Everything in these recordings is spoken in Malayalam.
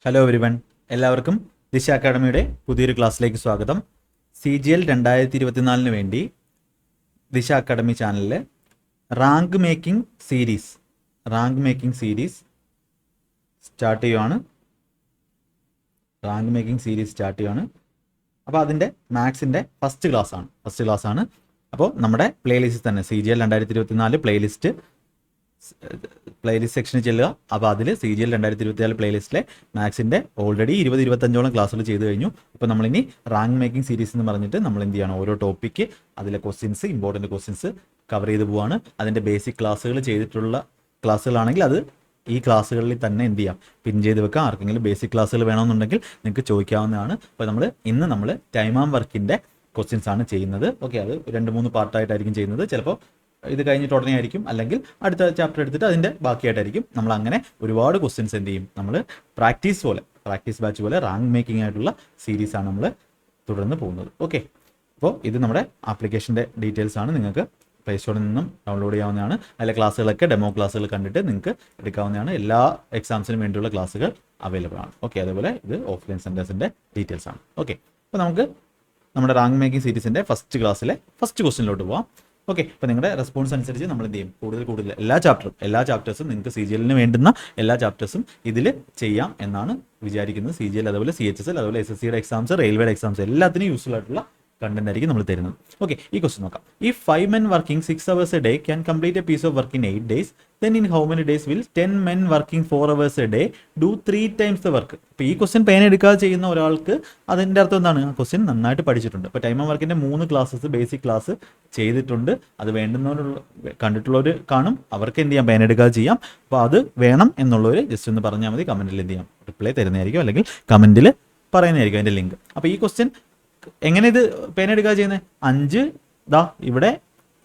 ഹലോ എവരിവൺ, എല്ലാവർക്കും ദിശ അക്കാഡമിയുടെ പുതിയൊരു ക്ലാസ്സിലേക്ക് സ്വാഗതം. CGL 2024 വേണ്ടി ദിശ അക്കാഡമി ചാനലിൽ റാങ്ക് മേക്കിംഗ് സീരീസ് സ്റ്റാർട്ട് ചെയ്യുവാണ്. അപ്പോൾ അതിൻ്റെ മാത്സിൻ്റെ ഫസ്റ്റ് ക്ലാസ് ആണ്. അപ്പോൾ നമ്മുടെ പ്ലേലിസ്റ്റ് തന്നെ CGL 2024 പ്ലേലിസ്റ്റ് സെക്ഷനിൽ ചെല്ലുക. അപ്പോൾ അതിൽ CGL 2024 പ്ലേലിസ്റ്റിലെ മാത്സിൻ്റെ ഓൾറെഡി 20-25ഓളം ക്ലാസ്സുകൾ ചെയ്ത് കഴിഞ്ഞു. ഇപ്പോൾ നമ്മളിനി റാങ്ക് മേക്കിംഗ് സീരീസ് എന്ന് പറഞ്ഞിട്ട് നമ്മൾ എന്ത് ചെയ്യണം, ഓരോ ടോപ്പിക്ക് അതിലെ ക്വസ്റ്റ്യൻസ്, ഇമ്പോർട്ടൻറ്റ് ക്വസ്റ്റ്യൻസ് കവർ ചെയ്ത് പോവാണ്. അതിൻ്റെ ബേസിക് ക്ലാസ്സുകൾ ചെയ്തിട്ടുള്ള ക്ലാസ്സുകളാണെങ്കിൽ അത് ഈ ക്ലാസ്സുകളിൽ തന്നെ എന്ത് ചെയ്യാം, പിൻ ചെയ്ത് വെക്കാം. ആർക്കെങ്കിലും ബേസിക് ക്ലാസ്സുകൾ വേണമെന്നുണ്ടെങ്കിൽ നിങ്ങൾക്ക് ചോദിക്കാവുന്നതാണ്. അപ്പോൾ ഇന്ന് നമ്മൾ ടൈം ആൻഡ് വർക്കിൻ്റെ ക്വസ്റ്റ്യൻസ് ആണ് ചെയ്യുന്നത്. ഓക്കെ, അത് 2-3 പാർട്ടായിട്ടായിരിക്കും ചെയ്യുന്നത്. ചിലപ്പോൾ ഇത് കഴിഞ്ഞിട്ട് ഉടനെ ആയിരിക്കും, അല്ലെങ്കിൽ അടുത്ത ചാപ്റ്റർ എടുത്തിട്ട് അതിൻ്റെ ബാക്കിയായിട്ടായിരിക്കും. നമ്മൾ അങ്ങനെ ഒരുപാട് ക്വസ്റ്റ്യൻസ് എന്ത് ചെയ്യും, നമ്മൾ പ്രാക്ടീസ് ബാച്ച് പോലെ റാങ്ക് മേക്കിംഗ് ആയിട്ടുള്ള സീരീസാണ് നമ്മൾ തുടർന്ന് പോകുന്നത്. ഓക്കെ, അപ്പോൾ ഇത് നമ്മുടെ ആപ്ലിക്കേഷൻ്റെ ഡീറ്റെയിൽസ് ആണ്. നിങ്ങൾക്ക് പ്ലേ സ്റ്റോറിൽ നിന്നും ഡൗൺലോഡ് ചെയ്യാവുന്നതാണ്. അതിലെ ക്ലാസ്സുകളൊക്കെ ഡെമോ ക്ലാസ്സുകൾ കണ്ടിട്ട് നിങ്ങൾക്ക് എടുക്കാവുന്നതാണ്. എല്ലാ എക്സാംസിനും വേണ്ടിയുള്ള ക്ലാസ്സുകൾ അവൈലബിൾ ആണ്. ഓക്കെ, അതേപോലെ ഇത് ഓഫ്ലൈൻ സെൻറ്റേഴ്സിൻ്റെ ഡീറ്റെയിൽസ് ആണ്. ഓക്കെ, അപ്പോൾ നമുക്ക് നമ്മുടെ റാങ്ക് മേക്കിംഗ് സീരീസിൻ്റെ ഫസ്റ്റ് ക്ലാസ്സിലെ ഫസ്റ്റ് ക്വസ്റ്റ്യനിലോട്ട് പോവാം. ഓക്കെ, അപ്പോൾ നിങ്ങളുടെ റെസ്പോൺസ് അനുസരിച്ച് നമ്മൾ എന്ത് ചെയ്യും, കൂടുതൽ എല്ലാ ചാപ്റ്റേഴ്സും നിങ്ങൾക്ക് CGLന് വേണ്ടുന്ന എല്ലാ ചാപ്റ്റേഴ്സും ഇതിൽ ചെയ്യാം എന്നാണ് വിചാരിക്കുന്നത്. CGL അതുപോലെ CHSL അതുപോലെ SSCയുടെ എക്സാംസ്, റെയിൽവേയുടെ എക്സാംസ് എല്ലാത്തിനും യൂസ്ഫുൾ ആയിട്ടുള്ള കണ്ടന്റ് ആയിരിക്കും നമ്മൾ തരുന്നത്. ഓക്കെ, ഈ ക്വസ്റ്റ്യൻ നോക്കാം. ഈ 5 men working 6 hours a day can complete a piece of work in 8 days, then in how many days will 10 men working 4 hours a day do 3 times the work? ഇപ്പോൾ ഈ ക്വസ്റ്റ്യൻ പേന എടുക്കാതെ ചെയ്യുന്ന ഒരാൾക്ക് അതിൻ്റെ അർത്ഥം എന്താണ്, ആ ക്വസ്റ്റ്യൻ നന്നായിട്ട് പഠിച്ചിട്ടുണ്ട്. ഇപ്പോൾ ടൈം ആൻഡ് വർക്കിൻ്റെ 3 ക്ലാസ്സസ് ബേസിക് ക്ലാസ് ചെയ്തിട്ടുണ്ട്. അത് കണ്ടിട്ടുള്ളവർ കാണും, അവർക്ക് എന്ത് ചെയ്യാം, പേന എടുക്കാതെ ചെയ്യാം. അപ്പോൾ അത് വേണം എന്നുള്ളവർ ജസ്റ്റ് ഒന്ന് പറഞ്ഞാൽ മതി. കമൻറ്റിൽ എന്ത് ചെയ്യാം, റിപ്ലൈ തരുന്നതായിരിക്കും, അല്ലെങ്കിൽ കമൻറ്റിൽ പറയുന്നതായിരിക്കും അതിൻ്റെ ലിങ്ക്. അപ്പോൾ ഈ ക്വസ്റ്റ്യൻ എങ്ങനെ ഇത് പേന എടുക്കാതെ ചെയ്യുന്നത്, 5 ഇവിടെ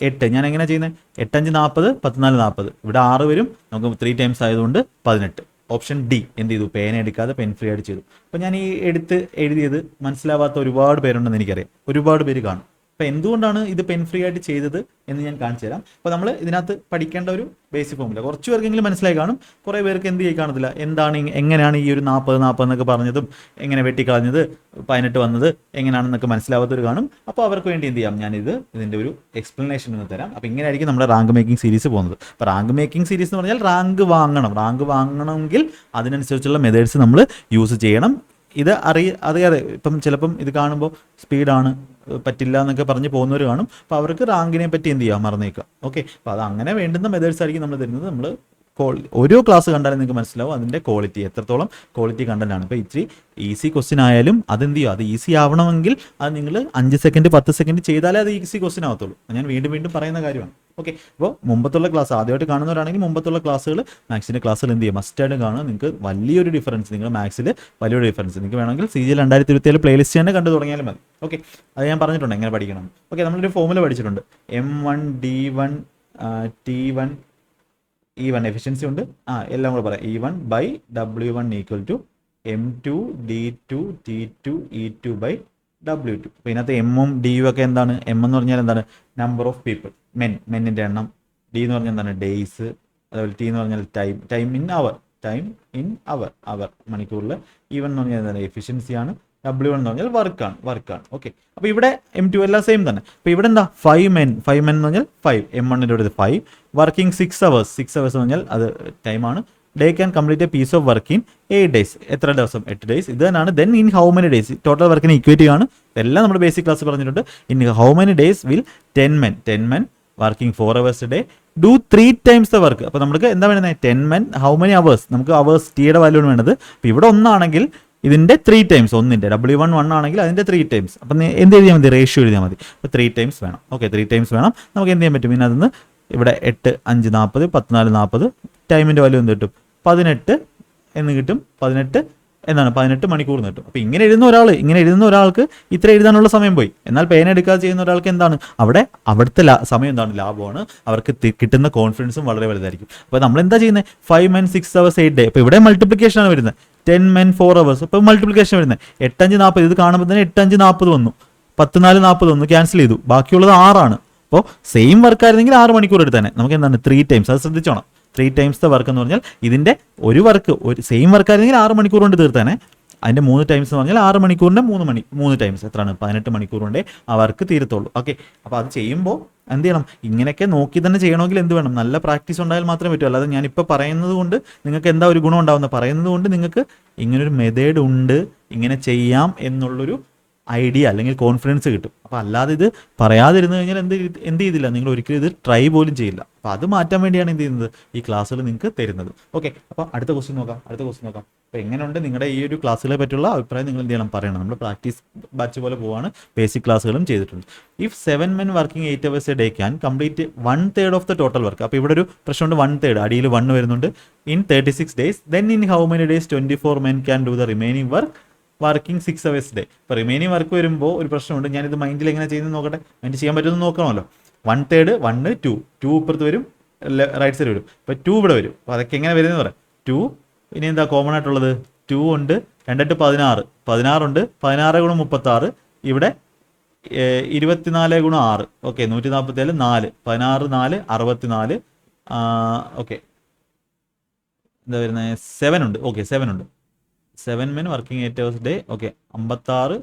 8, ഞാൻ എങ്ങനെ ചെയ്യുന്നത്, 8 5 40, 14 40, ഇവിടെ 6 വരും. നമുക്ക് 3 ടൈംസ് ആയതുകൊണ്ട് 18. ഓപ്ഷൻ ഡി എന്ത് ചെയ്തു, പേന എടുക്കാതെ പെൻ ഫ്രീ ആയിട്ട് ചെയ്തു. അപ്പോൾ ഞാൻ ഈ എഴുതിയത് മനസ്സിലാവാത്ത ഒരുപാട് പേരുണ്ടെന്ന് എനിക്കറിയാം, ഒരുപാട് പേര് കാണും. അപ്പോൾ എന്തുകൊണ്ടാണ് ഇത് പെൻ ഫ്രീ ആയിട്ട് ചെയ്തത് എന്ന് ഞാൻ കാണിച്ചു തരാം. അപ്പോൾ നമ്മൾ ഇതിനകത്ത് പഠിക്കേണ്ട ഒരു ബേസിക് ഫോമില്ല. കുറച്ച് പേർക്കെങ്കിലും മനസ്സിലായി കാണും, കുറേ പേർക്ക് എന്ത് ചെയ്ത് കാണത്തില്ല. എങ്ങനെയാണ് ഈ ഒരു 40 എന്നൊക്കെ പറഞ്ഞതും, എങ്ങനെ വെട്ടിക്കളഞ്ഞത്, 18 വന്നത് എങ്ങനെയാണെന്നൊക്കെ മനസ്സിലാവാത്തവർ കാണും. അപ്പോൾ അവർക്ക് വേണ്ടി എന്ത് ചെയ്യാം, ഇതിൻ്റെ ഒരു എക്സ്പ്ലനേഷൻ ഒന്ന് തരാം. അപ്പോൾ ഇങ്ങനെയായിരിക്കും നമ്മുടെ റാങ്ക് മേക്കിംഗ് സീരീസ് പോകുന്നത്. അപ്പോൾ റാങ്ക് മേക്കിംഗ് സീരീസ് എന്ന് പറഞ്ഞാൽ റാങ്ക് വാങ്ങണമെങ്കിൽ അതിനനുസരിച്ചുള്ള മെത്തേഡ്സ് നമ്മൾ യൂസ് ചെയ്യണം. ഇത് അറിയാതെ ഇപ്പം ചിലപ്പം ഇത് കാണുമ്പോൾ സ്പീഡാണ് പറ്റില്ല എന്നൊക്കെ പറഞ്ഞ് പോകുന്നവർ കാണും. അപ്പോൾ അവർക്ക് റാങ്കിനെ പറ്റി എന്ത് ചെയ്യാം, മറന്നേക്കാം. ഓക്കെ, അപ്പോൾ അത് അങ്ങനെ വേണ്ടുന്ന മെത്തേഡ്സ് ആയിരിക്കും നമ്മൾ തരുന്നത്. നമ്മൾ ഓരോ ക്ലാസ് കണ്ടാലും നിങ്ങൾക്ക് മനസ്സിലാവും അതിൻ്റെ ക്വാളിറ്റി, എത്രത്തോളം ക്വാളിറ്റി കണ്ടന്റ് ആണ്. ഇപ്പോൾ ഇച്ചിരി ഈസി ക്വസ്റ്റ്യൻ ആയാലും അതെന്ത് ചെയ്യുക, അത് ഈസി ആവണമെങ്കിൽ അത് നിങ്ങൾ 5 സെക്കൻഡ് 10 സെക്കൻഡ് ചെയ്താലേ അത് ഈസി ക്വസ്റ്റ്യൻ ആവത്തുള്ളൂ. ഞാൻ വീണ്ടും പറയുന്ന കാര്യമാണ്. ഓക്കെ, അപ്പോൾ മുമ്പത്തുള്ള ക്ലാസ് ആദ്യമായിട്ട് കാണുന്നവരാണെങ്കിൽ മുമ്പത്തുള്ള ക്ലാസ്സുകൾ, മാത്സിൻ്റെ ക്ലാസ്സുകൾ എന്ത് ചെയ്യുക, മസ്റ്റായിട്ട് കാണുക. നിങ്ങൾക്ക് വലിയൊരു ഡിഫറൻസ്, നിങ്ങൾ മാത്സിൽ വലിയൊരു ഡിഫറൻസ് നിങ്ങൾക്ക് വേണമെങ്കിൽ CGL 2027 പ്ലേലിസ്റ്റ് തന്നെ കണ്ടു തുടങ്ങിയാലും മതി. ഓക്കെ, അത് ഞാൻ പറഞ്ഞിട്ടുണ്ട് എങ്ങനെ പഠിക്കണം. ഓക്കെ, നമ്മളൊരു ഫോമുല പഠിച്ചിട്ടുണ്ട്, M1 D1 T1 E1 efficiency ഉണ്ട്. എല്ലാം കൂടെ പറയാം. E1 by W1 equal to M2 D2 T2 E2 by W2. അപ്പോൾ ഇതിനകത്ത് എമ്മും ഡിയും ഒക്കെ എന്താണ്, എം എന്ന് പറഞ്ഞാൽ എന്താണ്, നമ്പർ ഓഫ് പീപ്പിൾ, മെന്നിൻ്റെ എണ്ണം. ഡി എന്ന് പറഞ്ഞാൽ എന്താണ്, ഡേയ്സ്. അതുപോലെ ടി എന്ന് പറഞ്ഞാൽ ടൈം ഇൻ അവർ മണിക്കൂറിൽ. E1 എന്ന് പറഞ്ഞാൽ എന്താണ്, എഫിഷ്യൻസിയാണ്. W1 എന്ന് പറഞ്ഞാൽ വർക്കാണ്. ഓക്കെ, അപ്പോൾ ഇവിടെ M2 എല്ലാം സെയിം തന്നെ. അപ്പോൾ ഇവിടെ എന്താ, 5 men എന്ന് പറഞ്ഞാൽ 5, M1ൻ്റെ അടുത്ത് 5, വർക്കിംഗ് 6 hours എന്ന് പറഞ്ഞാൽ അത് ടൈമാണ്. They can complete a piece of work in 8 days. എത്ര ദിവസം, 8 days. ഇത് തന്നെയാണ്. Then in how many days, total വർക്കിന് ഇക്വേറ്റ് ആണ്. ഇതെല്ലാം നമ്മുടെ ബേസിക് ക്ലാസ് പറഞ്ഞിട്ടുണ്ട്. In how many days will 10 men working 4 hours a day do 3 times the work. അപ്പോൾ നമുക്ക് എന്താ വേണ്ടത്, 10 men ഹൗ മെനി അവേഴ്സ്, നമുക്ക് അവേഴ്സ് ടിയുടെ വാല്യൂ ആണ് വേണ്ടത്. അപ്പോൾ ഇവിടെ ഒന്നാണെങ്കിൽ ഇതിൻ്റെ 3 times, ഒന്നിൻ്റെ W1 ആണെങ്കിൽ അതിൻ്റെ 3 times. അപ്പം എന്ത് എഴുതിയാൽ മതി, റേഷ്യോ എഴുതിയാൽ മതി. അപ്പോൾ 3 times വേണം. ഓക്കെ, 3 times വേണം. നമുക്ക് എന്ത് ചെയ്യാൻ പറ്റും, പിന്നെ അതിന് ഇവിടെ 8 5 40, 14 40, ടൈമിൻ്റെ വാല്യൂ എന്ത് കിട്ടും, 18 എന്ന് കിട്ടും. 18 മണിക്കൂർ എന്ന് കിട്ടും. അപ്പോൾ ഇങ്ങനെ എഴുതുന്ന ഒരാൾക്ക് ഇത്ര എഴുതാനുള്ള സമയം പോയി. എന്നാൽ പേന എടുക്കാതെ ചെയ്യുന്ന ഒരാൾക്ക് എന്താണ്, അവിടുത്തെ സമയം എന്താണ്, ലാഭമാണ്. അവർക്ക് കിട്ടുന്ന കോൺഫിഡൻസും വളരെ വലുതായിരിക്കും. അപ്പോൾ നമ്മൾ എന്താ ചെയ്യുന്നത്, 5 men 6 hours 8 day. അപ്പോൾ ഇവിടെ മൾട്ടിപ്ലിക്കേഷൻ ആണ് വരുന്നത്. 10 men 4 hours. അപ്പോൾ മൾട്ടിപ്ലിക്കേഷൻ വരുന്നത് 8 5 40. ഇത് കാണുമ്പോൾ തന്നെ 8 5 40 വന്നു, 14 40 വന്നു, ക്യാൻസൽ ചെയ്തു. ബാക്കിയുള്ളത് 6 ആണ്. അപ്പോൾ സെയിം വർക്ക് ആയിരുന്നെങ്കിൽ 6 മണിക്കൂർ എടുത്താൽ നമുക്ക് എന്താണ്, 3 times. അത് ശ്രദ്ധിച്ചോണം. 3 times ദ വർക്ക് എന്ന് പറഞ്ഞാൽ ഇതിൻ്റെ ഒരു വർക്ക് ഒരു സെയിം വർക്ക് ആയിരുന്നെങ്കിൽ 6 മണിക്കൂർ കൊണ്ട് തീർത്താനെ. അതിൻ്റെ 3 ടൈംസ് എന്ന് പറഞ്ഞാൽ 6 മണിക്കൂറിൻ്റെ 3 ടൈംസ് എത്രയാണ് 18 മണിക്കൂർ കൊണ്ടേ ആ വർക്ക് തീരത്തുള്ളൂ. ഓക്കെ, അപ്പോൾ അത് ചെയ്യുമ്പോൾ എന്ത് ചെയ്യണം, ഇങ്ങനെയൊക്കെ നോക്കി തന്നെ ചെയ്യണമെങ്കിൽ എന്ത് വേണം, നല്ല പ്രാക്ടീസ് ഉണ്ടായാൽ മാത്രമേ പറ്റൂ. അല്ലാതെ ഞാനിപ്പോൾ പറയുന്നത് കൊണ്ട് നിങ്ങൾക്ക് എന്താ ഒരു ഗുണം ഉണ്ടാവുന്നത്, പറയുന്നത് കൊണ്ട് നിങ്ങൾക്ക് ഇങ്ങനൊരു മെത്തേഡ് ഉണ്ട്, ഇങ്ങനെ ചെയ്യാം എന്നുള്ളൊരു ഐഡിയ അല്ലെങ്കിൽ കോൺഫിഡൻസ് കിട്ടും. അപ്പോൾ അല്ലാതെ ഇത് പറയാതിരുന്നു കഴിഞ്ഞാൽ എന്ത് ചെയ്തില്ല, നിങ്ങൾ ഒരിക്കലും ഇത് ട്രൈ പോലും ചെയ്യില്ല. അപ്പോൾ അത് മാറ്റാൻ വേണ്ടിയാണ് എന്ത് ചെയ്യുന്നത്, ഈ ക്ലാസ്സുകൾ നിങ്ങൾക്ക് തരുന്നത്. ഓക്കെ, അപ്പോൾ അടുത്ത ക്വസ്റ്റ്യൻ നോക്കാം. അപ്പോൾ എങ്ങനെയുണ്ട് നിങ്ങളുടെ ഈ ഒരു ക്ലാസ്സുകളെ പറ്റിയുള്ള അഭിപ്രായം നിങ്ങൾ എന്ത് ചെയ്യണം, പറയണം. നമ്മൾ പ്രാക്ടീസ് ബാച്ച് പോലെ പോവാണ്, ബേസിക് ക്ലാസ്സുകളും ചെയ്തിട്ടുണ്ട്. If 7 men working 8 hours A day can complete 1/3 of the total work. അപ്പോൾ ഇവിടെ ഒരു പ്രശ്നമുണ്ട്, 1/3 അടിയിൽ 1 വരുന്നുണ്ട്. In 36 days, then in how many days 24 men can do the remaining work working 6 hours day. ഇപ്പോൾ റിമൈനിങ് വർക്ക് വരുമ്പോൾ ഒരു പ്രശ്നമുണ്ട്, ഞാനിത് മൈൻഡിൽ എങ്ങനെ ചെയ്യുന്നത് നോക്കട്ടെ. മൈൻഡ് ചെയ്യാൻ പറ്റുമെന്ന് നോക്കണമല്ലോ. 1/3 1 2 ഇപ്പുറത്ത് വരും, റൈറ്റ് സൈഡ് വരും. ഇപ്പോൾ 2 ഇവിടെ വരും. അപ്പോൾ അതൊക്കെ എങ്ങനെ വരുന്നത് പറയാം. 2 ഇനി എന്താ കോമൺ ആയിട്ടുള്ളത്, 2 ഉണ്ട്, 2 16 16 ഉണ്ട്, 16 ഗുണം 36 ഇവിടെ 24 ഗുണം 6 ഓക്കെ 147 4 16 4 64 ഓക്കെ എന്താ വരുന്നത് 7 ഉണ്ട്. ഓക്കെ 7 ഉണ്ട്. 7 men working 8 hours day. Okay 56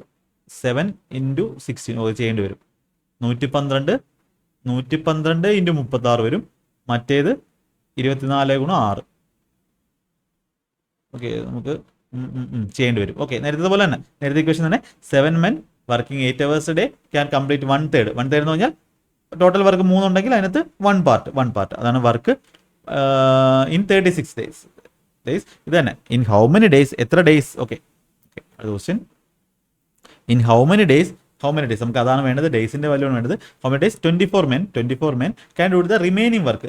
7 × 16 okay ചെയ്യേണ്ടി വരും. 112 × 36 വരും. മറ്റേത് 24 ഗുണം 6 ഓക്കെ നമുക്ക് ചെയ്യേണ്ടി വരും. ഓക്കെ നേരത്തെ പോലെ തന്നെ, നേരത്തെ ഇക്വേഷൻ തന്നെ 7 men working 8 hours day can complete 1/3 എന്ന് പറഞ്ഞാൽ ടോട്ടൽ വർക്ക് 3 ഉണ്ടെങ്കിൽ അതിനകത്ത് 1 പാർട്ട് അതാണ് വർക്ക് ഇൻ 36 days. ഇത് തന്നെ ഇൻ ഹൗ മെനി ഡേയ്സ്, എത്ര days. Okay question in how many days നമുക്ക് അതാണ് വേണ്ടത്, ഡേയ്സിന്റെ വാല്യൂ ആണ് വേണ്ടത്. How many days 24 men can do the remaining work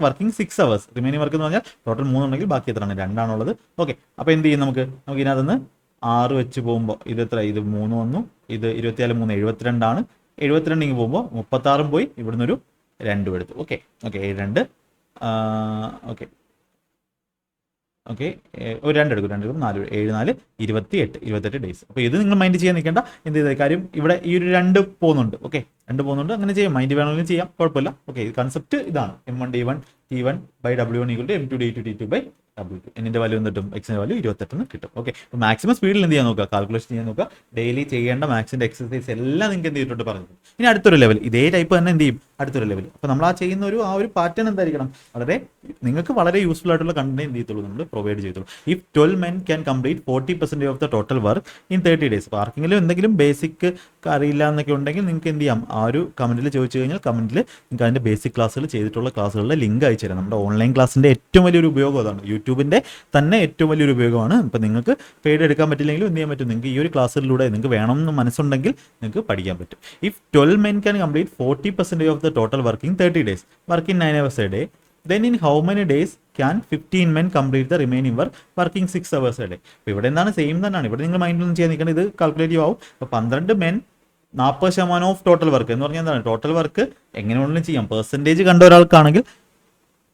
working 6 hours. Remaining work എന്ന് പറഞ്ഞാൽ ടോട്ടൽ 3 ഉണ്ടെങ്കിൽ ബാക്കി എത്രയാണ്, 2 ആണുള്ളത്. ഓക്കെ അപ്പോൾ എന്ത് ചെയ്യും, നമുക്ക് ഇതിനകത്ത് 6 വെച്ച് പോകുമ്പോൾ ഇത് എത്ര, ഇത് 3 വന്നു, ഇത് 24 3 72 ആണ്. 72 ഇങ്ങ് പോകുമ്പോൾ 36 പോയി, ഇവിടുന്ന് ഒരു 2 എടുത്തു. ഓക്കെ 2 ഓക്കെ ഒരു 2 എടുക്കും, 4 7 4 28 ഡേയ്സ്. അപ്പോൾ ഇത് നിങ്ങൾ മൈൻഡ് ചെയ്യാൻ നിൽക്കേണ്ട. എന്ത് ചെയ്ത കാര്യം, ഇവിടെ ഈ ഒരു 2 പോകുന്നുണ്ട്. ഓക്കെ 2 പോകുന്നുണ്ട്, അങ്ങനെ ചെയ്യാം, മൈൻഡ് വേണമെങ്കിലും ചെയ്യാം, കുഴപ്പമില്ല. ഓക്കെ ഇത് കൺസെപ്റ്റ് ഇതാണ്. M1 D1 T1 W1 = M2 D2 T2 W2. എന്നിൻ്റെ വാല്യൂ കിട്ടും, എക്സിൻ്റെ വാല്യൂ 28 കിട്ടും. ഓക്കെ അപ്പോൾ മാക്സിമം സ്പീഡിൽ എന്ത് ചെയ്യാൻ നോക്കുക, കാൽക്കുലേഷൻ ചെയ്യാൻ നോക്കുക. ഡെയിലി ചെയ്യേണ്ട മാക്സിൻ്റെ എക്സസൈസ് എല്ലാം നിങ്ങൾക്ക് എന്ത് ചെയ്തിട്ടുണ്ട് പറഞ്ഞു. ഇനി അടുത്തൊരു ലെവൽ, ഇതേ ടൈപ്പ് തന്നെ എന്ത് ചെയ്യും, അടുത്തൊരു ലെവൽ. അപ്പോൾ നമ്മൾ ചെയ്യുന്ന ഒരു പാറ്റേൺ എന്തായിരിക്കണം, നിങ്ങൾക്ക് വളരെ യൂസ്ഫുൾ ആയിട്ടുള്ള കണ്ടന്റ് എന്ത് ചെയ്യത്തുള്ളൂ, നമ്മൾ പ്രൊവൈഡ് ചെയ്തുള്ളൂ. If 12 men can complete 40% of the total work in 30 days. അപ്പോൾ ആർക്കെങ്കിലും എന്തെങ്കിലും ബേസിക് അറിയില്ല എന്നൊക്കെ ഉണ്ടെങ്കിൽ നിങ്ങൾക്ക് എന്ത് ചെയ്യാം, ആ ഒരു കമന്റിൽ ചോദിച്ചു കഴിഞ്ഞാൽ കമന്റിൽ നിങ്ങൾക്ക് അതിൻ്റെ ബേസിക് ക്ലാസ്സുകൾ ചെയ്തിട്ടുള്ള ക്ലാസ്സുകളുടെ ലിങ്ക് അയച്ചു തരാം. നമ്മുടെ ഓൺലൈൻ ക്ലാസ്സിൻ്റെ ഏറ്റവും വലിയൊരു ഉപയോഗം അതാണ്, യൂട്യൂബിൻ്റെ തന്നെ ഏറ്റവും വലിയൊരു ഉപയോഗമാണ്. ഇപ്പോൾ നിങ്ങൾക്ക് പെയ്ഡ് എടുക്കാൻ പറ്റില്ലെങ്കിലും എന്ത് ചെയ്യാൻ പറ്റും, നിങ്ങൾക്ക് ഈ ഒരു ക്ലാസ്സിലൂടെ നിങ്ങൾക്ക് വേണമെന്ന് മനസ്സുണ്ടെങ്കിൽ നിങ്ങൾക്ക് പഠിക്കാൻ പറ്റും. If 12 men can complete 40% of the total working 30 days, work in 9 hours A day, then in how many days can 15 men complete the remaining work working 6 hours a day. അപ്പോൾ ഇവിടെ എന്താണ്, സെയിം തന്നെയാണ്. ഇവിടെ നിങ്ങൾ മൈൻഡിലൊന്നും ചെയ്യാൻ നിൽക്കണം, ഇത് കാൽക്കുലേറ്റീവ് ആവും. അപ്പോൾ 12 men 40% ഓഫ് ടോട്ടൽ വർക്ക് എന്ന് പറഞ്ഞാൽ എന്താണ്, ടോട്ടൽ വർക്ക് എങ്ങനെ വേണമെങ്കിലും ചെയ്യാം. പെർസെൻറ്റേജ് കണ്ട ഒരാൾക്കാണെങ്കിൽ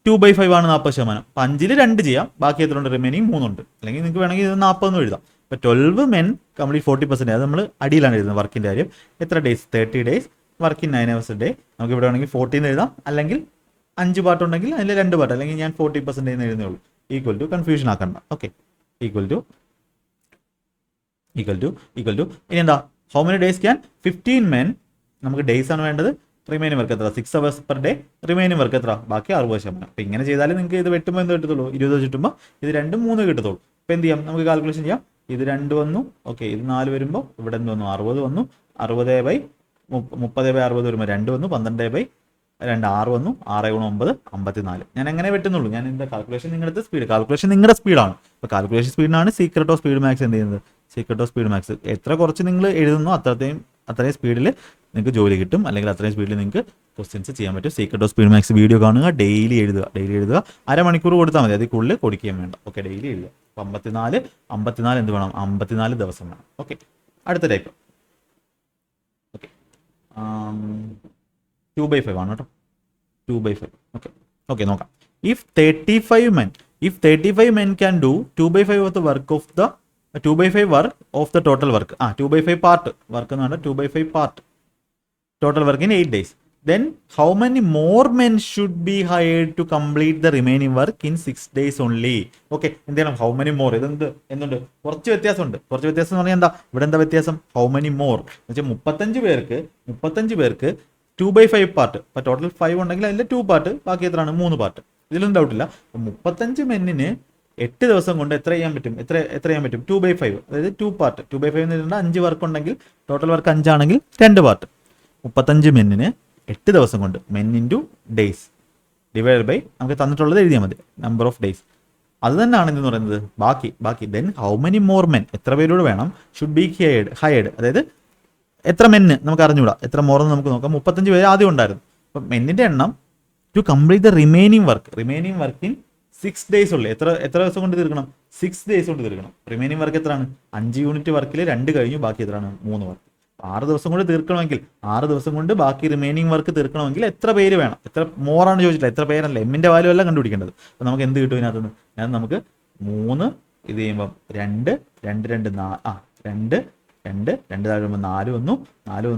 2/5 ആണ് 40%. അപ്പോൾ 5ൽ 2 ചെയ്യാം, ബാക്കി എത്ര ഉണ്ട്, റിമൈനിങ് 3 ഉണ്ട്. അല്ലെങ്കിൽ നിങ്ങൾക്ക് വേണമെങ്കിൽ ഇത് 40 എഴുതാം. ഇപ്പോൾ 12 men കംപ്ലീറ്റ് 40%, അത് നമ്മൾ അടിയിലാണ് എഴുതുന്നത് വർക്കിൻ്റെ കാര്യം. എത്ര days, 30 days, work in 9 hours A day. നമുക്ക് ഇവിടെ വേണമെങ്കിൽ 14 എഴുതാം, അല്ലെങ്കിൽ 5 പാർട്ട് ഉണ്ടെങ്കിൽ അതിൽ 2 പാർട്ട്, അല്ലെങ്കിൽ ഞാൻ 40% എഴുതുന്നേ ഉള്ളൂ. ഈക്വൽ ടു, കൺഫ്യൂഷൻ ആക്കണ്ട. ഓക്കെ ഈക്വൽ ടു ഇനി എന്താ, how many days can 15 men, നമുക്ക് ഡേയ്സ് ആണ് വേണ്ടത്. റിമൈനിങ് വർക്ക് എത്ര, 6 hours per day. Remaining work എത്ര, ബാക്കി 60%. അപ്പോൾ ഇങ്ങനെ ചെയ്താലും നിങ്ങൾക്ക് ഇത് വെട്ടുമ്പോൾ എന്ത് കിട്ടത്തുള്ളൂ, 20 ചുറ്റുമ്പോൾ ഇത് 2 3 കിട്ടത്തുള്ളൂ. അപ്പോൾ എന്ത് ചെയ്യാം, നമുക്ക് കാൽക്കുലേഷൻ ചെയ്യാം. ഇത് 2 വന്നു, ഓക്കെ ഇത് 4 വരുമ്പോൾ ഇവിടെ എന്ത് വന്നു, 60 വന്നു. 60/30 30/60 വരുമ്പോൾ 2 വന്നു. 12/2 6 വന്നു. 6 × 9 54. ഞാൻ എങ്ങനെ വെട്ടുന്നുള്ളൂ, ഞാൻ എന്താ കാൽക്കുലേഷൻ നിങ്ങളുടെ സ്പീഡ്, കാൽക്കുലേഷൻ നിങ്ങളുടെ സ്പീഡാണ്. അപ്പോൾ കാൽക്കുലേഷൻ സ്പീഡിനാണ് സീക്രട്ട് ഓഫ് സ്പീഡ് മാക്സ് എന്ത് ചെയ്യുന്നത്, സീക്രട്ട് ഓഫ് സ്പീഡ് മാക്സ്. എത്ര കുറച്ച് നിങ്ങൾ എഴുതുന്നോ അത്രയും സ്പീഡിൽ നിങ്ങൾക്ക് ജോലി കിട്ടും, അല്ലെങ്കിൽ അത്രയും സ്പീഡിൽ നിങ്ങൾക്ക് ക്വസ്റ്റ്യൻസ് ചെയ്യാൻ പറ്റും. Secret of speed maths video കാണുക, ഡെയിലി എഴുതുക. അരമണിക്കൂർ കൊടുത്താൽ മതി, അതിൽ കൂടുതൽ കൊടുക്കുകയും വേണ്ട. ഓക്കെ ഡെയിലി എഴുതുക. 54 എന്ത് വേണം, 54 ദിവസം വേണം. ഓക്കെ അടുത്ത ടൈപ്പ്. ഓക്കെ 2/5 ആണ് കേട്ടോ, 2/5. ഓക്കെ നോക്കാം. If 35 men can do 2/5 of the work of the 2/5 work of the total work. 2/5 part work എന്ന് പറഞ്ഞാൽ 2/5 part total work in 8 days. then how many more men should be hired to complete the remaining work in 6 days only? Okay, എന്ത് ചെയ്യണം? How many more. ഇതെന്ത് എന്തുണ്ട്? കുറച്ച് വ്യത്യാസമുണ്ട്. കുറച്ച് വ്യത്യാസം എന്ന് പറഞ്ഞാൽ എന്താ? ഇവിടെ എന്താ വ്യത്യാസം? ഹൗ മെനി മോർ എന്ന് വെച്ചാൽ 35 പേർക്ക് 2/5 പാർട്ട്. ഇപ്പൊ ടോട്ടൽ 5 ഉണ്ടെങ്കിൽ അതിൽ 2 പാർട്ട്, ബാക്കി എത്രയാണ്? 3 പാർട്ട്. ഇതിലൊന്നും ഡൗട്ടില്ല. 35 മെന്നിന് 8 ദിവസം കൊണ്ട് എത്ര ചെയ്യാൻ പറ്റും? എത്ര ചെയ്യാൻ പറ്റും? 2/5, അതായത് 2 പാർട്ട്. 2/5 എന്ന് പറഞ്ഞാൽ 5 വർക്ക് ഉണ്ടെങ്കിൽ, ടോട്ടൽ വർക്ക് 5 ആണെങ്കിൽ 2 പാർട്ട്. 35 മെന്നിന് 8 ദിവസം കൊണ്ട്, men into days divide by നമുക്ക് തന്നിട്ടുള്ളത് എഴുതിയാൽ മതി, നമ്പർ ഓഫ് ഡേയ്സ്. അത് തന്നെയാണ് ഇതെന്ന് പറയുന്നത്. ബാക്കി then how many more men, എത്ര പേരോട് വേണം? ഷുഡ് ബി ഹയർഡ്, അതായത് എത്ര മെന്ന് നമുക്ക് അറിഞ്ഞൂടാ, എത്ര മോറെന്ന് നമുക്ക് നോക്കാം. 35 പേര് ആദ്യം ഉണ്ടായിരുന്നു. അപ്പം മെന്നിൻ്റെ എണ്ണം to complete the remaining work in 6 days ഉള്ളു. എത്ര ദിവസം കൊണ്ട് തീർക്കണം? 6 days കൊണ്ട് തീർക്കണം. റിമൈനിങ് വർക്ക് എത്രയാണ്? 5 യൂണിറ്റ് വർക്കിൽ 2 കഴിഞ്ഞു, ബാക്കി എത്രയാണ്? 3 വർക്ക്. 6 ദിവസം കൊണ്ട് തീർക്കണമെങ്കിൽ, 6 ദിവസം കൊണ്ട് ബാക്കി റിമൈനിങ് വർക്ക് തീർക്കണമെങ്കിൽ എത്ര പേര് വേണം? എത്ര മോറാണ് ചോദിച്ചില്ല, എത്ര പേരല്ല, എമ്മിന്റെ വാല്യൂ അല്ല കണ്ടുപിടിക്കേണ്ടത്. അപ്പം നമുക്ക് എന്ത് കിട്ടും ഇതിനകത്തുനിന്ന്? ഞാൻ നമുക്ക് 3 ഇത് ചെയ്യുമ്പം 2 താഴെ 4 വന്നു, 4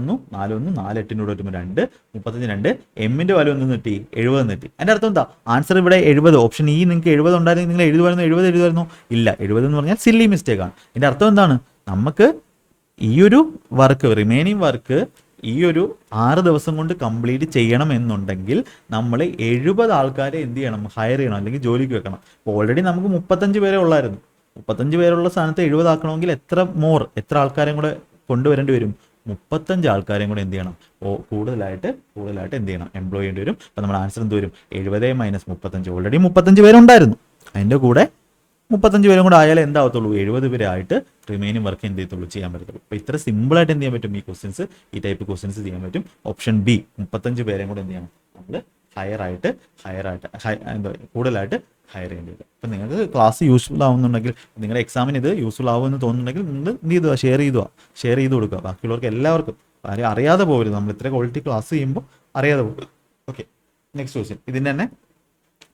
8 വരുമ്പോൾ 2 32. എമ്മിന്റെ വാല്യൂ ഒന്ന് കിട്ടി? 70 കിട്ടി. അതിന്റെ അർത്ഥം എന്താ? ആൻസർ ഇവിടെ 70. ഓപ്ഷൻ ഇ നിങ്ങൾക്ക് 70 ഉണ്ടായിരുന്നെങ്കിൽ നിങ്ങൾ എഴുതുമായിരുന്നു? ഇല്ല. 70 എന്ന് പറഞ്ഞാൽ സില്ലി മിസ്റ്റേക്ക് ആണ്. ഇതിന്റെ അർത്ഥം എന്താണ്? നമുക്ക് ഈ ഒരു വർക്ക്, റിമൈനിങ് വർക്ക് ഈ ഒരു 6 ദിവസം കൊണ്ട് കംപ്ലീറ്റ് ചെയ്യണം എന്നുണ്ടെങ്കിൽ നമ്മൾ 70 ആൾക്കാരെ എന്ത് ചെയ്യണം? ഹയർ ചെയ്യണം, അല്ലെങ്കിൽ ജോലിക്ക് വെക്കണം. അപ്പോൾ ഓൾറെഡി നമുക്ക് 35 പേരെ ഉള്ളായിരുന്നു. 35 പേരുള്ള സ്ഥാനത്ത് 70 ആക്കണമെങ്കിൽ എത്ര ആൾക്കാരെയും കൂടെ കൊണ്ടുവരേണ്ടി വരും? 35 ആൾക്കാരെയും കൂടെ എന്ത് ചെയ്യണം? കൂടുതലായിട്ട് എന്ത് ചെയ്യണം? എംപ്ലോയ് ചെയ്യേണ്ടി വരും. അപ്പം നമ്മുടെ ആൻസർ എന്ത് വരും? 70 - 35. ഓൾറെഡി 35 പേരുണ്ടായിരുന്നു, അതിൻ്റെ കൂടെ 35 പേരും കൂടെ ആയാലേ എന്താവത്തുള്ളൂ? 70 പേരെ ആയിട്ട് റിമൈനിങ് വർക്ക് എന്ത് ചെയ്യത്തുള്ളൂ? ചെയ്യാൻ പറ്റത്തുള്ളൂ. അപ്പോൾ ഇത്ര സിമ്പിളായിട്ട് എന്ത് ചെയ്യാൻ പറ്റും? ഈ ടൈപ്പ് ക്വസ്റ്റ്യൻസ് ചെയ്യാൻ പറ്റും. ഓപ്ഷൻ ബി, 35 പേരെയും കൂടെ എന്ത് ചെയ്യണം? നമ്മൾ കൂടുതലായിട്ട് ഹയർ ചെയ്യേണ്ടി വരും. അപ്പം നിങ്ങൾക്ക് ക്ലാസ് യൂസ്ഫുൾ ആവുന്നുണ്ടെങ്കിൽ, നിങ്ങളുടെ എക്സാമിന് ഇത് യൂസ്ഫുൾ ആവുമെന്ന് തോന്നുന്നുണ്ടെങ്കിൽ നിങ്ങൾ എന്ത് ചെയ്തുക? ഷെയർ ചെയ്ത് കൊടുക്കുക ബാക്കിയുള്ളവർക്ക്, എല്ലാവർക്കും. ആരും അറിയാതെ പോകരുത്. നമ്മൾ ഇത്ര ക്വാളിറ്റി ക്ലാസ് ചെയ്യുമ്പോൾ അറിയാതെ പോകരുത്. Okay, next question. ഇതിൻ്റെ തന്നെ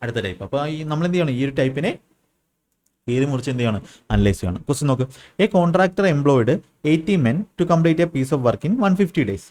അടുത്ത ടൈപ്പ്. അപ്പോൾ നമ്മൾ എന്ത് ചെയ്യണം? ഈ ഒരു ടൈപ്പിനെ പേര് മുറിച്ച് എന്ത് ചെയ്യണം? അനലൈസ് ചെയ്യണം. ക്വസ്റ്റ്യൻ നോക്ക്. A contractor employed 80 men to complete a piece of work in 150 days.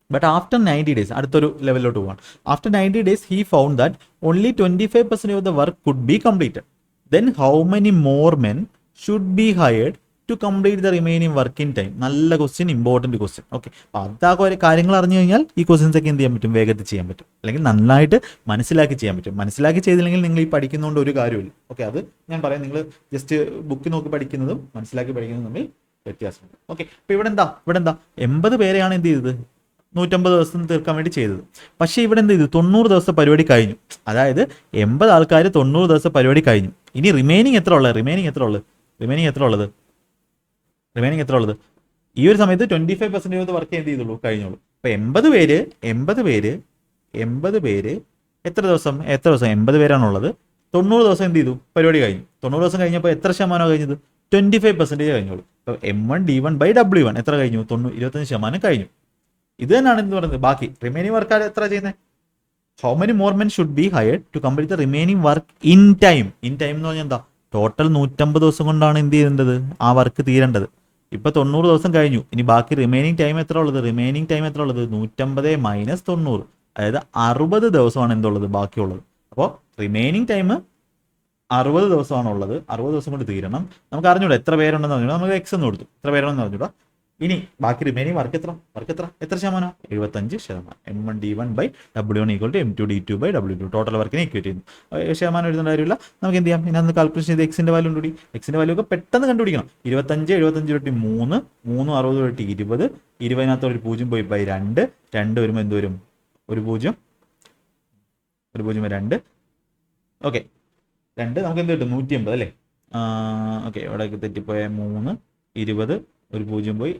But after 90 days, അടുത്തൊരു ലെവലിലോട്ട് പോകാം. After 90 days, he found that only 25% of the work could be completed. Then how many more men should be hired to complete the remaining work in time? നല്ല ക്വസ്റ്റ്യൻ, ഇമ്പോർട്ടൻറ്റ് ക്വസ്റ്റ്യൻ. ഓക്കെ, അപ്പോൾ ആ കാര്യങ്ങൾ അറിഞ്ഞു കഴിഞ്ഞാൽ ഈ ക്വസ്റ്റ്യൻസ് ഒക്കെ എന്ത് ചെയ്യാൻ പറ്റും? വേഗത്തിൽ ചെയ്യാൻ പറ്റും, അല്ലെങ്കിൽ നന്നായിട്ട് മനസ്സിലാക്കി ചെയ്യാൻ പറ്റും. മനസ്സിലാക്കി ചെയ്തില്ലെങ്കിൽ നിങ്ങൾ ഈ പഠിക്കുന്നതുകൊണ്ട് ഒരു കാര്യമില്ല. ഓക്കെ, അത് ഞാൻ പറയാം. നിങ്ങൾ ജസ്റ്റ് ബുക്ക് നോക്കി പഠിക്കുന്നതും മനസ്സിലാക്കി പഠിക്കുന്നതും തമ്മിൽ വ്യത്യാസമുണ്ട്. ഓക്കെ, അപ്പോൾ ഇവിടെ എന്താ 80 പേരെയാണ് എന്ത് ചെയ്തത്? 150 ദിവസം തീർക്കാൻ വേണ്ടി ചെയ്തത്. പക്ഷേ ഇവിടെ എന്ത് ചെയ്തു? 90 ദിവസത്തെ പരിപാടി കഴിഞ്ഞു. അതായത് 80 ആൾക്കാർ 90 ദിവസത്തെ പരിപാടി കഴിഞ്ഞു. ഇനി റിമൈനിങ് എത്ര ഉള്ളത്? ഈ ഒരു സമയത്ത് 25% വർക്ക് എന്ത് ചെയ്തുള്ളൂ? കഴിഞ്ഞോളൂ. അപ്പൊ 80 പേര് എത്ര ദിവസം? 80 പേരാണുള്ളത്. 90 ദിവസം എന്ത് ചെയ്തു? പരിപാടി കഴിഞ്ഞു. 90 ദിവസം കഴിഞ്ഞപ്പോൾ എത്ര ശതമാനം കഴിഞ്ഞത്? 25% കഴിഞ്ഞോളൂ. അപ്പൊ M1D1/W1 എത്ര കഴിഞ്ഞു? 25% കഴിഞ്ഞു. ഇത് തന്നെയാണ് എന്ത് പറയുന്നത്? ബാക്കി റിമൈനിങ് വർക്കാർ എത്ര ചെയ്യുന്നത്? How many more men should be hired to complete the remaining work in time എന്ന് പറഞ്ഞാൽ എന്താ? ടോട്ടൽ 150 ദിവസം കൊണ്ടാണ് എന്ത് ചെയ്യേണ്ടത്? ആ വർക്ക് തീരേണ്ടത്. ഇപ്പൊ 90 ദിവസം കഴിഞ്ഞു. ഇനി ബാക്കി റിമൈനിങ് ടൈം എത്ര ഉള്ളത്? 150 - 90, അതായത് 60 ദിവസമാണ് എന്തുള്ളത്? ബാക്കിയുള്ളത്. അപ്പോൾ റിമൈനിങ് ടൈം 60 ദിവസമാണുള്ളത്. 60 ദിവസം കൊണ്ട് തീരണം. നമുക്ക് അറിഞ്ഞൂടാ എത്ര പേരുണ്ടെന്ന് അറിഞ്ഞൂടാ. നമുക്ക് എക്സ് എന്ന് കൊടുത്തു, എത്ര പേരുണ്ടെന്ന് അറിഞ്ഞൂടാ. ഇനി ബാക്കി റിമൈനിങ് വർക്ക് എത്ര ശതമാനം? 75%. M1D1/W1 = M2D2/W2. ടോട്ടൽ വർക്കിനെ ഈക്വേറ്റ് ചെയ്യുന്നു. ശതമാനം എഴുതേണ്ട കാര്യമില്ല. നമുക്ക് എന്ത് ചെയ്യാം? ഇതിനകത്ത് കാൽക്കുലേഷൻ ചെയ്ത് എക്സിന്റെ വാല്യൂ കൂടി. എക്സിന്റെ വാല്യൂ ഒക്കെ പെട്ടെന്ന് കണ്ടുപിടിക്കണം. 25 × 3 60 × 20. 20 ഒരു 0 പോയി ബൈ 2. 2 വരുമ്പോൾ എന്ത് വരും? ഒരു 0 2. ഓക്കെ, 2 നമുക്ക് എന്ത് കിട്ടും? 180 അല്ലേ? ഓക്കെ, ഇവിടെ തെറ്റിപ്പോയ 3 20 ഒരു 0 പോയി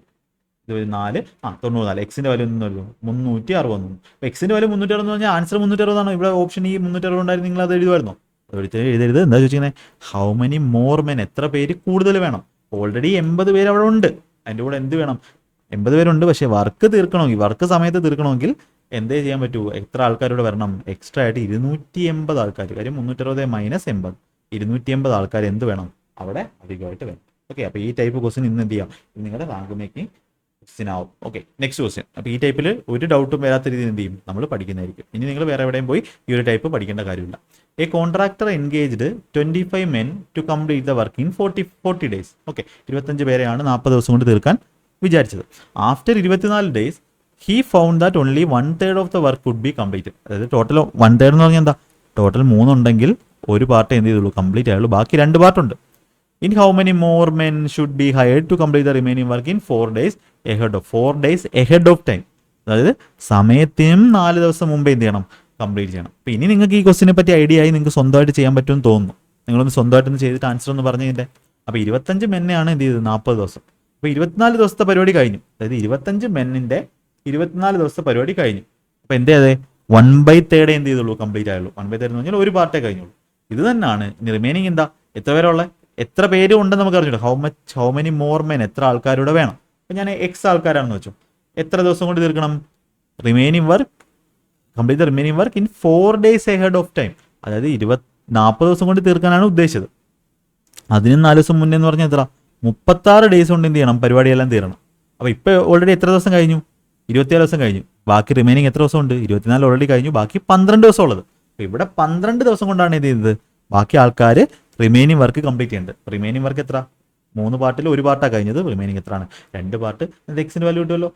4 94. എക്സിന്റെ വാല്യൂ എന്ന് പറയുന്നത് 360. അപ്പോൾ എക്സിന്റെ വാല്യൂ 360 എന്ന് പറഞ്ഞാൽ ആൻസർ 360 ഇവിടെ ഓപ്ഷൻ ഈ 360 ഉണ്ടായിരുന്നു. നിങ്ങൾ അത് എഴുതുമായിരുന്നോ? എഴുതരുത്. എന്താ ചോദിച്ചിരിക്കുന്നത്? ഹൗ മെനി മോർ മെൻ, എത്ര പേര് കൂടുതൽ വേണം? ഓൾറെഡി 80 പേര് അവിടെ ഉണ്ട്. അതിൻ്റെ കൂടെ എന്ത് വേണം? 80 പേരുണ്ട്. പക്ഷേ വർക്ക് സമയത്ത് തീർക്കണമെങ്കിൽ എന്തേ ചെയ്യാൻ പറ്റൂ? എത്ര ആൾക്കാരോട് വരണം? എക്സ്ട്രാ ആയിട്ട് 280 ആൾക്കാർ. കാര്യം 360 - 80, 280 ആൾക്കാർ എന്ത് വേണം? അവിടെ അധികമായിട്ട് വേണം. ഓക്കെ, അപ്പോൾ ഈ ടൈപ്പ് ക്വസ്റ്റ്യൻ ഇന്ന് എന്ത് ചെയ്യാം? നിങ്ങളുടെ റാങ്ക് മേക്കിംഗ് ക്വസ്റ്റ്യൻ ആവും. Okay, next question. അപ്പോൾ ഈ ടൈപ്പിൽ ഒരു ഡൗട്ടും വരാത്ത രീതിയിൽ എന്ത് ചെയ്യും, നമ്മൾ പഠിക്കുന്നതായിരിക്കും. ഇനി നിങ്ങൾ വേറെ എവിടെയും പോയി ഈ ഒരു ടൈപ്പ് പഠിക്കേണ്ട കാര്യമില്ല. A contractor engaged 25 men to complete the work in 40 days. Okay, 25 പേരെയാണ് 40 ദിവസം കൊണ്ട് തീർക്കാൻ വിചാരിച്ചത്. After 24 days he found that only 1/3 of the work could be completed. അതായത് ടോട്ടൽ 1/3 എന്ന് പറഞ്ഞാൽ എന്താ, ടോട്ടൽ 3 ഉണ്ടെങ്കിൽ ഒരു പാർട്ട് എന്ത് ചെയ്തുള്ളൂ, കംപ്ലീറ്റ് ആയുള്ളൂ, ബാക്കി 2 പാർട്ടുണ്ട്. In how many more men should be hired to complete the remaining work in 4 days ahead of time. അതായത് സമയത്തിനും 4 ദിവസം മുമ്പേ എന്ത് ചെയ്യണം, കംപ്ലീറ്റ് ചെയ്യണം. അപ്പോൾ ഇനി നിങ്ങൾക്ക് ഈ ക്വസ്റ്റിനെ പറ്റി ഐഡിയ ആയി, നിങ്ങൾക്ക് സ്വന്തമായിട്ട് ചെയ്യാൻ പറ്റുമെന്ന് തോന്നുന്നു. നിങ്ങളൊന്ന് സ്വന്തമായിട്ടൊന്ന് ചെയ്തിട്ട് ആൻസർ ഒന്ന് പറഞ്ഞതിൻ്റെ. അപ്പോൾ 25 മെന്നെയാണ് എന്ത് ചെയ്തത്, 40 ദിവസം. അപ്പോൾ 24 ദിവസത്തെ പരിപാടി കഴിഞ്ഞു. അതായത് 25 മെന്നിൻ്റെ 24 ദിവസത്തെ പരിപാടി കഴിഞ്ഞു. അപ്പോൾ എന്ത് ചെയ്തേ, 1/3 എന്ത് ചെയ്തുള്ളൂ, കംപ്ലീറ്റ് ആയുള്ളൂ. 1/3 എന്ന് പറഞ്ഞാൽ ഒരു പാർട്ടേ കഴിഞ്ഞുള്ളൂ. ഇത് തന്നെയാണ് ഇനി റിമൈനിങ് എന്താ, എത്ര പേരുള്ള, എത്ര പേര് ഉണ്ടെന്ന് നമുക്ക് അറിഞ്ഞിട്ട് ഹൗ മെനി മോർ മെൻ, എത്ര ആൾക്കാരുടെ വേണം. അപ്പം ഞാൻ എക്സ് ആൾക്കാരാണെന്ന് വെച്ചു, എത്ര ദിവസം കൊണ്ട് തീർക്കണം, remaining work complete the remaining work in 4 days ahead of time. അതായത് 40 ദിവസം കൊണ്ട് തീർക്കാനാണ് ഉദ്ദേശിച്ചത്. അതിന് 4 ദിവസം മുന്നേ എന്ന് പറഞ്ഞാൽ എത്ര, 36 days കൊണ്ട് എന്ത് ചെയ്യണം, പരിപാടിയെല്ലാം തീരണം. അപ്പോൾ ഇപ്പോൾ ഓൾറെഡി എത്ര ദിവസം കഴിഞ്ഞു, 27 ദിവസം കഴിഞ്ഞു. ബാക്കി റിമൈനിങ് എത്ര ദിവസം ഉണ്ട്, 24 ഓൾറെഡി കഴിഞ്ഞു, ബാക്കി 12 ദിവസം ഉള്ളത്. അപ്പോൾ ഇവിടെ 12 ദിവസം കൊണ്ടാണ് ഇത് ചെയ്തത്. ബാക്കി ആൾക്കാർ റിമൈനിങ് വർക്ക് കംപ്ലീറ്റ് ചെയ്യുന്നുണ്ട്. റിമൈനിങ് വർക്ക് എത്ര, 3 പാർട്ടിൽ ഒരു പാർട്ടാണ് കഴിഞ്ഞത്. റിമൈനിങ് എത്രയാണ്, 2 പാർട്ട്. എക്സിൻ്റെ വാല്യൂ കിട്ടുമല്ലോ,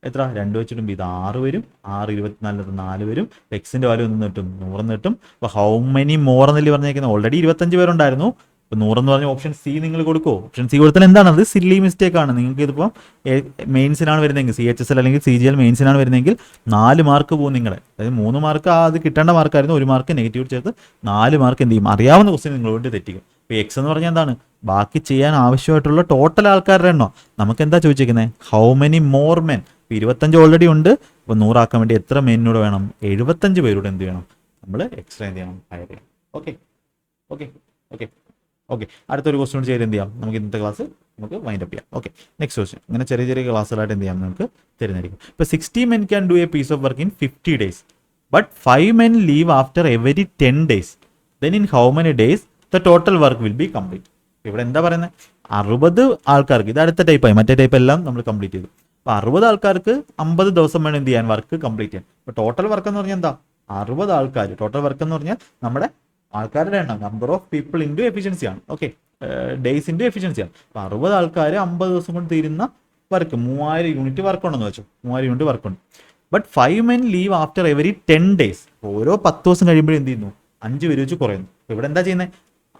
എത്ര, 2 വെച്ചിട്ടും ഇത് 6 വരും, 6 24 4 വരും. എക്സിൻ്റെ വാല്യൂ ഒന്ന് കിട്ടും, 100 കിട്ടും. അപ്പോൾ ഹൗ മെനി മോർ എന്നല്ലേ പറഞ്ഞേക്കുന്നത്, ഓൾറെഡി 25 പേരുണ്ടായിരുന്നു. ഇപ്പോൾ 100 എന്ന് പറഞ്ഞ ഓപ്ഷൻ സി നിങ്ങൾ കൊടുക്കുമോ, ഓപ്ഷൻ സി കൊടുത്താൽ എന്താണ്, അത് സില്ലി മിസ്റ്റേക്ക് ആണ്. നിങ്ങൾക്ക് ഇതിപ്പം മെയിൻസിനാണ് വരുന്നതെങ്കിൽ, CHSL അല്ലെങ്കിൽ CGL മെയിൻസിനാണ് വരുന്നതെങ്കിൽ 4 മാർക്ക് പോകും നിങ്ങളുടെ. അതായത് 3 മാർക്ക് അത് കിട്ടേണ്ട മാർക്കായിരുന്നു, 1 മാർക്ക് നെഗറ്റീവ് ചേർത്ത് 4 മാർക്ക് എന്ത് ചെയ്യും, അറിയാവുന്ന ക്വസ്റ്റ്യൻ നിങ്ങളോട് തെറ്റിക്കും. ഇപ്പോൾ എക്സ് എന്ന് പറഞ്ഞാൽ എന്താണ്, ബാക്കി ചെയ്യാൻ ആവശ്യമായിട്ടുള്ള ടോട്ടൽ ആൾക്കാരുടെ എണ്ണോ. നമുക്ക് എന്താ ചോദിച്ചിരിക്കുന്നത്, how many more men. 25 already ഉണ്ട്. അപ്പോൾ 100 ആക്കാൻ വേണ്ടി എത്ര മെന്നൂടെ വേണം, 75 പേരോട് എന്ത് ചെയ്യണം, നമ്മൾ എക്സ്ട്രാ എന്ത് ചെയ്യണം, ഹയർ ചെയ്യണം. ഓക്കെ ഓക്കെ ഓക്കെ ഓക്കെ അടുത്തൊരു ക്വസ്റ്റ്യൻ കൂടി ചെയ്ത് എന്ത് ചെയ്യാം, നമുക്ക് ഇന്നത്തെ ക്ലാസ് നമുക്ക് വൈൻഡ് അപ്പ് ചെയ്യാം. Okay, next question. ഇങ്ങനെ ചെറിയ ചെറിയ ക്ലാസ്സുകളായിട്ട് എന്ത് ചെയ്യാം, നമുക്ക് തരുന്നതായിരിക്കും. ഇപ്പോൾ 60 men can do a piece of work in 50 days, but 5 men leave after every 10 days. Then in how many days the total work will be complete. ഇവിടെ എന്താ പറയുന്നത്, 60 ആൾക്കാർക്ക്, ഇത് അടുത്ത ടൈപ്പായി, മറ്റേ ടൈപ്പ് എല്ലാം നമ്മൾ കംപ്ലീറ്റ് ചെയ്തു. അപ്പോൾ 60 ആൾക്കാർക്ക് 50 ദിവസം വേണം എന്ത് ചെയ്യാൻ, വർക്ക് കംപ്ലീറ്റ് ചെയ്യാൻ. അപ്പോൾ ടോട്ടൽ വർക്ക് എന്ന് പറഞ്ഞാൽ എന്താ, 60 ആൾക്കാർ. ടോട്ടൽ വർക്ക് എന്ന് പറഞ്ഞാൽ നമ്മുടെ ആൾക്കാരുടെ എണ്ണം, number of people into efficiency ആണ്. ഓക്കെ, ഡേയ്സ് ഇൻറ്റു എഫിഷ്യൻസി ആണ്. അപ്പോൾ 60 ആൾക്കാർ 50 ദിവസം കൊണ്ട് തീരുന്ന വർക്ക് 3000 യൂണിറ്റ് വർക്ക് ഉണ്ടെന്ന് വെച്ചു, 3000 യൂണിറ്റ് വർക്ക് ഉണ്ട്. But 5 men leave after every 10 days. ഓരോ 10 ദിവസം കഴിയുമ്പോഴും എന്ത് ചെയ്യുന്നു, 5 പേര് വെച്ച് കുറയുന്നു. അപ്പോൾ ഇവിടെ എന്താ ചെയ്യുന്നത്,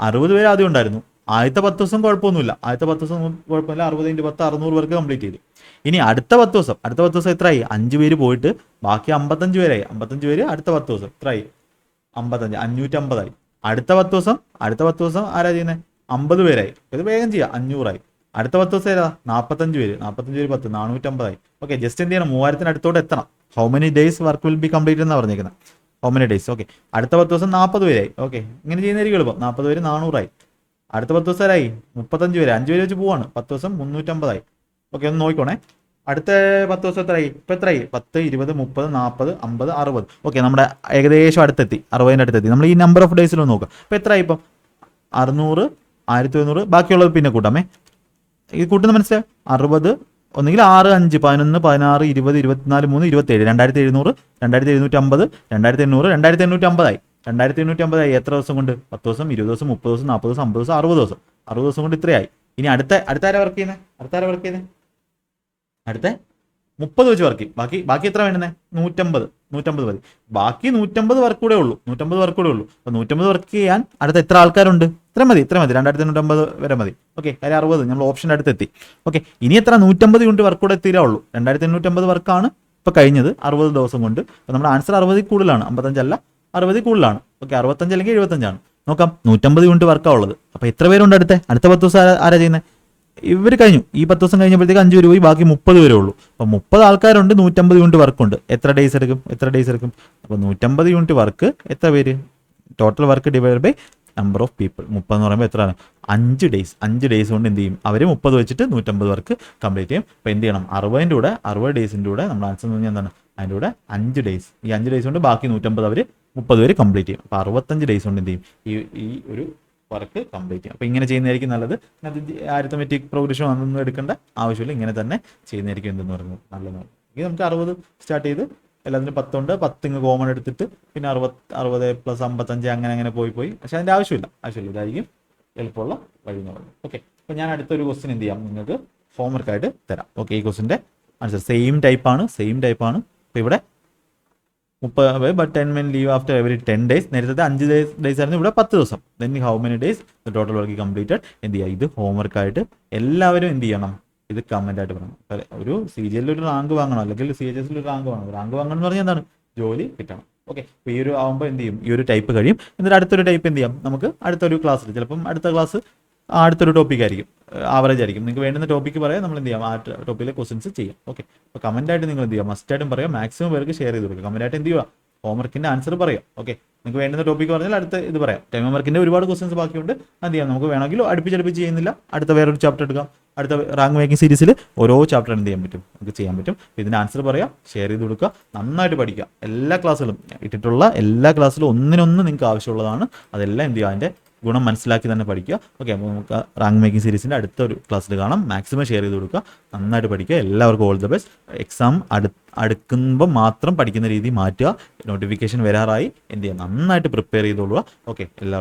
60 പേര് ആദ്യം ഉണ്ടായിരുന്നു. ആദ്യത്തെ 10 ദിവസം കുഴപ്പമൊന്നുമില്ല, ആദ്യത്തെ 10 ദിവസം കുഴപ്പമില്ല, 60 × 10 600 വർക്ക് കംപ്ലീറ്റ് ചെയ്തു. ഇനി അടുത്ത 10 ദിവസം എത്രയായി, 5 പേര് പോയിട്ട് ബാക്കി 55 പേരായി. 55 പേര് അടുത്ത 10 ദിവസം എത്രയായി, 55 550 ആയി. അടുത്ത 10 ദിവസം ആരാ ചെയ്യുന്നത്, 50 പേരായി. ഇത് വേഗം ചെയ്യാം, 500 ആയി. അടുത്ത 10 ദിവസം ഏതാ, 45 പേര് 10 450 ആയി. ഓക്കെ, ജസ്റ്റ് എന്ത് ചെയ്യണം, 3000 അടുത്തോട്ട് എത്തണം. How many days work will be complete എന്നാണ് പറഞ്ഞേക്കുന്നത്, ഹൗ മെനി ഡേയ്സ്. ഓക്കെ, അടുത്ത 10 ദിവസം 40 പേരായി. ഓക്കെ, ഇങ്ങനെ ചെയ്യുന്നതായിരിക്കും എളുപ്പം. 40 പേര് 400 ആയി. അടുത്ത 10 ദിവസം ആയി 35 പേര്, 5 പേര് വെച്ച് പോവാണ്. 10 ദിവസം 350 ആയി. ഓക്കെ, ഒന്ന് നോക്കിക്കോണേ. അടുത്ത 10 ദിവസം എത്രയായി, ഇപ്പം എത്രയായി, 10 20 30 40 50 60. ഓക്കെ, നമ്മുടെ ഏകദേശം അടുത്തെത്തി, 60ൻ്റെ അടുത്തെത്തി. നമ്മൾ ഈ നമ്പർ ഓഫ് ഡേയ്സിലൊന്ന് നോക്കാം. അപ്പോൾ എത്രയായി, ഇപ്പം 600 1100, ബാക്കിയുള്ളത് പിന്നെ കൂട്ടാമേ. ഇത് കൂട്ടുന്ന മനസ്സിലായി, 60 ഒന്നുകിൽ 6 5 11 16 20 24 3 27 2700 2750 2800 2850 ആയി. 2850 ആയി. എത്ര ദിവസം കൊണ്ട്, 10 ദിവസം 20 ദിവസം 30 ദിവസം 40 ദിവസം 50 ദിവസം 60 ദിവസം. 60 ദിവസം കൊണ്ട് ഇത്രയായി. ഇനി അടുത്ത ആരാ വർക്ക് ചെയ്യുന്നത്, അടുത്ത 30 വെച്ച് വർക്ക് ചെയ്യും. ബാക്കി എത്ര വേണ്ടുന്നത്, 150 മതി. ബാക്കി 150 വർക്ക് കൂടെ ഉള്ളൂ. അപ്പോൾ 150 വർക്ക് ചെയ്യാൻ അടുത്ത എത്ര ആൾക്കാരുണ്ട്, ഇത്ര മതി 2850 വരെ മതി. ഓക്കെ, കാര്യം 60 നമ്മൾ ഓപ്ഷൻ്റെ അടുത്തെത്തി. ഓക്കെ, ഇനി എത്ര, 150 യൂണിറ്റ് വർക്ക് കൂടെ തീരാവുള്ളൂ. 2850 വർക്കാണ് ഇപ്പോൾ കഴിഞ്ഞത് 60 ദിവസം കൊണ്ട്. അപ്പോൾ നമ്മുടെ ആൻസർ 60 കൂടുതലാണ്, 55 അല്ല, 60 കൂടുതലാണ്. ഓക്കെ, 65 അല്ലെങ്കിൽ 75 നോക്കാം. 150 യൂണിറ്റ് വർക്കാണ് ഉള്ളത്. അപ്പോൾ എത്ര പേരുണ്ട് അടുത്ത 10 ദിവസം ആരാ ചെയ്യുന്നത്, ഇവർ കഴിഞ്ഞു. ഈ 10 ദിവസം കഴിഞ്ഞപ്പോഴത്തേക്ക് 5 പേര് പോയി, ബാക്കി 30 പേരേ ഉള്ളൂ. അപ്പോൾ 30 ആൾക്കാരുണ്ട്, 150 യൂണിറ്റ് വർക്കുണ്ട്. എത്ര ഡേയ്സ് എടുക്കും, അപ്പോൾ 150 യൂണിറ്റ് വർക്ക് എത്ര പേര്, total work divide by number of people. 30 എന്ന് പറയുമ്പോൾ എത്രയാണ്, 5 ഡേയ്സ്. 5 ഡേയ്സ് കൊണ്ട് എന്ത് ചെയ്യും, അവർ 30 വെച്ചിട്ട് 150 വർക്ക് കംപ്ലീറ്റ് ചെയ്യും. അപ്പോൾ എന്ത് ചെയ്യണം, 60 ഡേയ്സിൻ്റെ കൂടെ നമ്മുടെ ആൻസർ എന്ന് പറഞ്ഞാൽ എന്താണ്, അതിൻ്റെ കൂടെ 5 ഡേയ്സ്. ഈ 5 ഡേയ്സ് കൊണ്ട് ബാക്കി 150 അവർ 30 പേര് കംപ്ലീറ്റ് ചെയ്യും. അപ്പോൾ 65 ഡേയ്സ് കൊണ്ട് എന്ത് ചെയ്യും, ഈ ഒരു വർക്ക് കംപ്ലീറ്റ് ചെയ്യാം. അപ്പോൾ ഇങ്ങനെ ചെയ്യുന്നതായിരിക്കും നല്ലത്. അത് ആരിത്തമെറ്റിക് പ്രോഗ്രഷൻ ഒന്നും എടുക്കേണ്ട ആവശ്യമില്ല. ഇങ്ങനെ തന്നെ ചെയ്യുന്നതായിരിക്കും എന്തെന്ന് പറയുന്നത് നല്ലതാണ്. ഇത് നമുക്ക് 60 സ്റ്റാർട്ട് ചെയ്ത് എല്ലാത്തിനും 10 ഉണ്ട്, 10 ഇങ്ങ് കോമൺ എടുത്തിട്ട് പിന്നെ 60 + 55 അങ്ങനെ പോയി. പക്ഷെ അതിൻ്റെ ആവശ്യമില്ല. ഇതായിരിക്കും എളുപ്പമുള്ള വഴി എന്ന് പറയുന്നത്. ഓക്കെ, അപ്പോൾ ഞാൻ അടുത്തൊരു ക്വസ്റ്റ്യൻ എന്ത് ചെയ്യാം, നിങ്ങൾക്ക് ഹോംവർക്കായിട്ട് തരാം. ഓക്കെ, ഈ ക്വസ്റ്റിൻ്റെ ആൻസർ സെയിം ടൈപ്പാണ്. അപ്പോൾ ഇവിടെ 30 but 10 men leave after every 10 days. നേരത്തെ 5 days ആയിരുന്നു, ഇവിടെ 10 ദിവസം. Then how many days the total work completed. എന്ത് ചെയ്യുക, ഇത് ഹോംവർക്കായിട്ട് എല്ലാവരും എന്ത് ചെയ്യണം, ഇത് കമൻ്റ് ആയിട്ട് പറയണം. ഒരു CGL ഒരു റാങ്ക് വാങ്ങണം, അല്ലെങ്കിൽ CHS ഒരു റാങ്ക് വാങ്ങണം. റാങ്ക് വാങ്ങണം എന്ന് പറഞ്ഞാൽ എന്താണ്, ജോലി കിട്ടണം. ഓക്കെ, അപ്പോൾ ഈ ഒരു ആകുമ്പോൾ എന്ത് ചെയ്യും, ഈ ഒരു ടൈപ്പ് കഴിയും. എന്നിട്ട് അടുത്തൊരു ടൈപ്പ് എന്ത് ചെയ്യാം, നമുക്ക് അടുത്തൊരു ക്ലാസ്സിൽ, ചിലപ്പം അടുത്ത ക്ലാസ് അടുത്തൊരു ടോപ്പിക് ആയിരിക്കും, ആവറേജ് ആയിരിക്കും. നിങ്ങൾക്ക് വേണ്ടുന്ന ടോപ്പിക്ക് പറയാം, നമ്മൾ എന്ത് ചെയ്യാം, ആ ടോപ്പിലെ ക്വസ്റ്റൻസ് ചെയ്യാം. ഓക്കെ, അപ്പോൾ കമൻ്റായിട്ട് നിങ്ങൾ എന്ത് ചെയ്യുക, മസ്റ്റായിട്ടും പറയാം. മാക്സിമം പേർക്ക് ഷെയർ ചെയ്ത് കൊടുക്കുക. കമൻ്റായിട്ട് എന്ത് ചെയ്യുക, ഹോംവർക്കിൻ്റെ ആൻസർ പറയാം. ഓക്കെ, നിങ്ങൾക്ക് വേണ്ടുന്ന ടോപ്പിക്ക് പറഞ്ഞാൽ അടുത്ത ഇത് പറയാം. ടൈം ഹോംവർക്കിൻ്റെ ഒരുപാട് ക്വസ്റ്റൻസ് ബാക്കിയുണ്ട്, എന്ത് ചെയ്യാം, നമുക്ക് വേണമെങ്കിൽ അടുപ്പിച്ച് ചെയ്യുന്നില്ല, അടുത്ത വേറൊരു ചാപ്റ്റർ എടുക്കാം. അടുത്ത റാങ്ക് മേക്കിംഗ് സീരീസിൽ ഓരോ ചാപ്റ്റർ എന്ത് ചെയ്യാൻ പറ്റും, നമുക്ക് ചെയ്യാൻ പറ്റും. ഇതിൻ്റെ ആൻസർ പറയാം, ഷെയർ ചെയ്ത് കൊടുക്കുക, നന്നായിട്ട് പഠിക്കുക. എല്ലാ ക്ലാസ്സിലും ഇട്ടിട്ടുള്ള എല്ലാ ക്ലാസ്സിലും ഒന്നിനൊന്ന് നിങ്ങൾക്ക് ആവശ്യമുള്ളതാണ്. അതെല്ലാം എന്ത് ചെയ്യുക, അതിൻ്റെ ഗുണം മനസ്സിലാക്കി തന്നെ പഠിക്കുക. ഓക്കെ, അപ്പോൾ നമുക്ക് റാങ്ക് മേക്കിംഗ് സീരീസിൻ്റെ അടുത്തൊരു ക്ലാസ്സിൽ കാണാം. മാക്സിമം ഷെയർ ചെയ്ത് കൊടുക്കുക, നന്നായിട്ട് പഠിക്കുക. എല്ലാവർക്കും ഓൾ ദ ബെസ്റ്റ്. എക്സാം അടുക്കുമ്പോൾ മാത്രം പഠിക്കുന്ന രീതി മാറ്റുക. നോട്ടിഫിക്കേഷൻ വരാറായി, എന്ത് ചെയ്യുക, നന്നായിട്ട് പ്രിപ്പയർ ചെയ്തോളുക. ഓക്കെ, എല്ലാവർക്കും